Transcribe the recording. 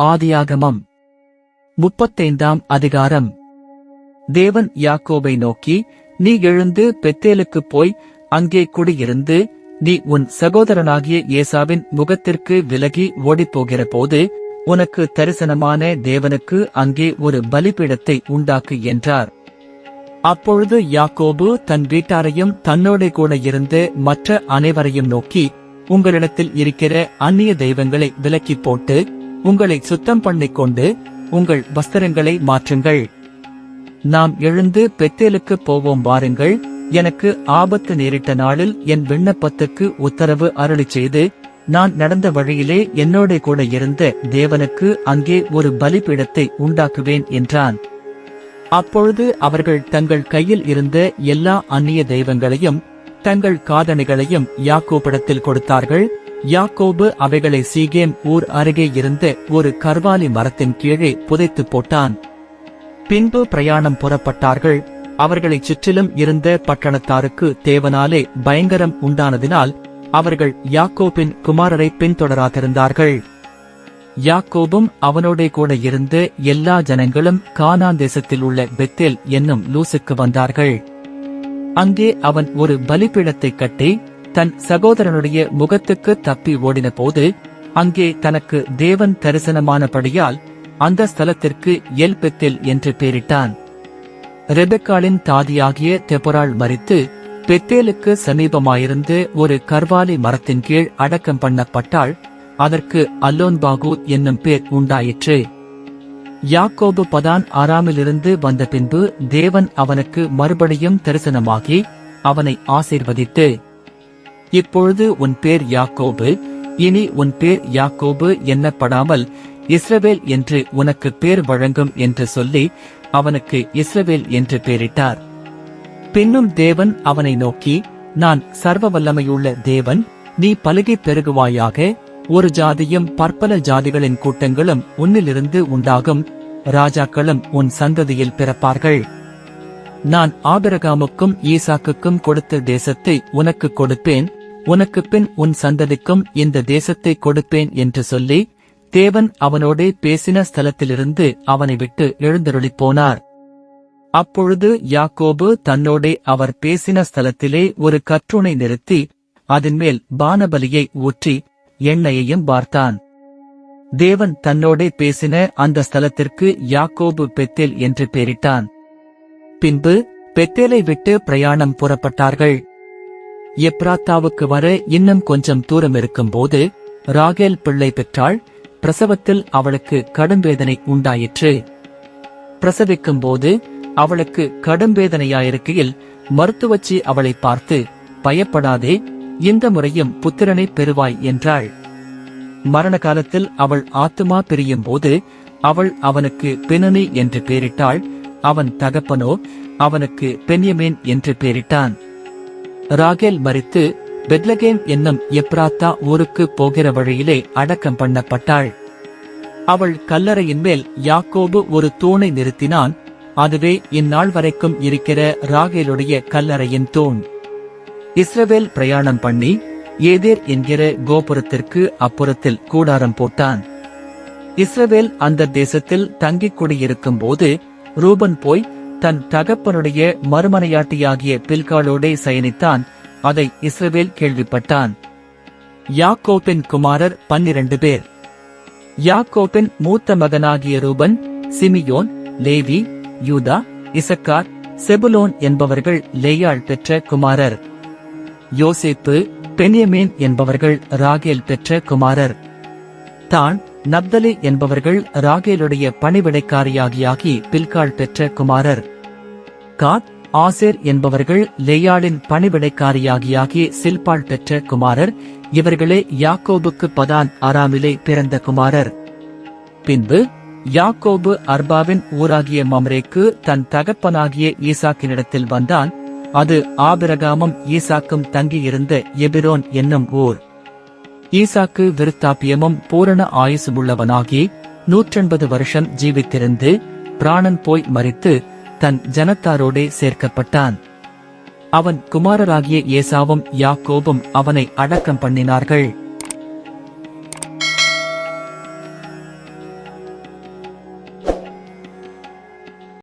ஆதியாகமம் 35 அதிகாரம். தேவன் யாக்கோபை நோக்கி, நீ எழுந்து பெத்தேலுக்குப் போய் அங்கே குடியிருந்து, நீ உன் சகோதரனாகிய ஏசாவின் முகத்திற்கு விலகி ஓடிப்போகிற போது உனக்கு தரிசனமான தேவனுக்கு அங்கே ஒரு பலிபீடத்தை உண்டாக்கு என்றார். அப்பொழுது யாக்கோபு தன் வீட்டாரையும் தன்னோட கூட இருந்த மற்ற அனைவரையும் நோக்கி, உங்களிடத்தில் இருக்கிற அந்நிய தெய்வங்களை விலக்கிப் போட்டு உங்களை சுத்தம் பண்ணிக்கொண்டு உங்கள் வஸ்திரங்களை மாற்றுங்கள். நாம் எழுந்து பெத்தேலுக்கு போவோம் வாருங்கள். எனக்கு ஆபத்து நேரிட்ட நாளில் என் விண்ணப்பத்துக்கு உத்தரவு அருளிச் செய்து நான் நடந்த வழியிலே என்னோட கூட இருந்த தேவனுக்கு அங்கே ஒரு பலிபீடத்தை உண்டாக்குவேன் என்றான். அப்பொழுது அவர்கள் தங்கள் கையில் இருந்த எல்லா அந்நிய தெய்வங்களையும் தங்கள் காதணிகளையும் யாக்கோபிடத்தில் கொடுத்தார்கள். யாக்கோபு அவைகளை சீகேம் ஊர் அருகே இருந்த ஒரு கர்வாலி மரத்தின் கீழே புதைத்து போட்டான். பின்பு பிரயாணம் புறப்பட்டார்கள். அவர்களைச் சுற்றிலும் இருந்த பட்டணத்தாருக்கு தேவனாலே பயங்கரம் உண்டானதினால் அவர்கள் யாக்கோபின் குமாரரை பின்தொடராதிருந்தார்கள். யாக்கோபும் அவனோட கூட இருந்த எல்லா ஜனங்களும் கானான் தேசத்தில் உள்ள பெத்தேல் என்னும் லூசுக்கு வந்தார்கள். அங்கே அவன் ஒரு பலிபீடத்தை கட்டி தன் சகோதரனுடைய முகத்துக்கு தப்பி ஓடின போது அங்கே தனக்கு தேவன் தரிசனமானபடியால் அந்த ஸ்தலத்திற்கு எல் பெத்தேல் என்று பெயரிட்டான். ரெபெக்காளின் தாதியாகிய தெபொராள் மரித்து பெத்தேலுக்கு சமீபமாயிருந்து ஒரு கர்வாலி மரத்தின் கீழ் அடக்கம் பண்ணப்பட்டாள். அதற்கு அல்லோன்பாகு என்னும் பேர் உண்டாயிற்று. யாக்கோபு பதான் ஆராமிலிருந்து வந்த பின்பு தேவன் அவனுக்கு மறுபடியும் தரிசனமாகி அவனை ஆசீர்வதித்து, இப்பொழுது உன் பேர் யாக்கோபு, இனி உன் பேர் யாக்கோபு எண்ணப்படாமல் இஸ்ரவேல் என்று உனக்கு பேர் வழங்கும் என்று சொல்லி அவனுக்கு இஸ்ரவேல் என்று பெயரிட்டார். பின்னும் தேவன் அவனை நோக்கி, நான் சர்வ வல்லமையுள்ள தேவன், நீ பலுகிப் பெருகுவாயாக, ஒரு ஜாதியும் பற்பல ஜாதிகளின் கூட்டங்களும் உன்னிலிருந்து உண்டாகும், ராஜாக்களும் உன் சந்ததியில் பிறப்பார்கள். நான் ஆபிரகாமுக்கும் ஈசாக்குக்கும் கொடுத்த தேசத்தை உனக்கு கொடுப்பேன், உனக்கு பின் உன் சந்ததிக்கும் இந்த தேசத்தை கொடுப்பேன் என்று சொல்லி தேவன் அவனோடே பேசின ஸ்தலத்திலிருந்து அவனை விட்டு எழுந்தருளிப் போனார். அப்பொழுது யாக்கோபு தன்னோடே அவர் பேசின ஸ்தலத்திலே ஒரு கற்றுணை நிறுத்தி அதன்மேல் பானபலியை ஊற்றி எண்ணெயையும் வார்த்தான். தேவன் தன்னோடே பேசின அந்த ஸ்தலத்திற்கு யாக்கோபு பெத்தேல் என்று பெயரிட்டான். பின்பு பெத்தேலை விட்டு பிரயாணம் புறப்பட்டார்கள். எப்ராத்தாவுக்கு வர இன்னும் கொஞ்சம் தூரம் இருக்கும்போது ராகேல் பிள்ளை பெற்றாள். பிரசவத்தில் அவளுக்கு கடும்வேதனை உண்டாயிற்று. பிரசவிக்கும்போது அவளுக்கு கடும்வேதனையாயிருக்கையில் மருத்துவச்சி அவளை பார்த்து, பயப்படாதே, இந்த முறையும் புத்திரனை பெறுவாய் என்றாள். மரண காலத்தில் அவள் ஆத்துமா பிரியும் போது அவள் அவனுக்கு பெனனி என்று பெயரிட்டாள். அவன் தகப்பனோ அவனுக்கு பென்யமீன் என்று பெயரிட்டான். ராகேல் மரித்து பெத்லகேம் என்னும் எப்ராத்தா ஊருக்கு போகிற வழியிலே அடக்கம் பண்ணப்பட்டாள். அவள் கல்லறையின் மேல் யாக்கோபு ஒரு தூணை நிறுத்தினான். அதுவே இந்நாள் வரைக்கும் இருக்கிற ராகேலுடைய கல்லறையின் தூண். இஸ்ரவேல் பிரயாணம் பண்ணி ஏதேர் என்கிற கோபுரத்திற்கு அப்புறத்தில் கூடாரம் போட்டான். இஸ்ரவேல் அந்த தேசத்தில் தங்கிக் குடியிருக்கும் போது ரூபன் போய் தன் தகப்பனுடைய மறுமனையாட்டியாகிய பில்காளோடே சயனித்தான். அதை இஸ்ரவேல் கேள்விப்பட்டான். யாக்கோபின் குமாரர் 12 பேர். யாக்கோபின் மூத்த மகனாகிய ரூபன், சிமியோன், லேவி, யூதா, இசக்கார், செபுலோன் என்பவர்கள் லேயாள் பெற்ற குமாரர். யோசேப்பு, பென்யமீன் என்பவர்கள் ராகேல் பெற்ற குமாரர். தான், நப்தலி என்பவர்கள் ராகேலுடைய பணிவிடைக்காரியாகியாகி பில்காள் பெற்ற குமாரர். காத், ஆசேர் என்பவர்கள் லேயாளின் பணிவிடைக்காரியாகியாகி சில்பாள் பெற்ற குமாரர். இவர்களே யாக்கோபுக்கு பதான் ஆராமிலே பிறந்த குமாரர். பின்பு யாக்கோபு அர்பாவின் ஊராகிய மம்ரேக்கு தன் தகப்பனாகிய ஈசாக்கினிடத்தில் வந்தான். அது ஆபிரகாமும் ஈசாக்கும் தங்கியிருந்த எபிரோன் என்னும் ஊர். ஈசாக்கு விருத்தாப்பியமும் பூரண ஆயுசுமுள்ளவனாகி 180 வருஷம் ஜீவித்திருந்து பிராணன் போய் மரித்து தன் ஜனத்தாரோடே சேர்க்கப்பட்டான். அவன் குமாரராகிய ஏசாவும் யாக்கோபும் அவனை அடக்கம் பண்ணினார்கள்.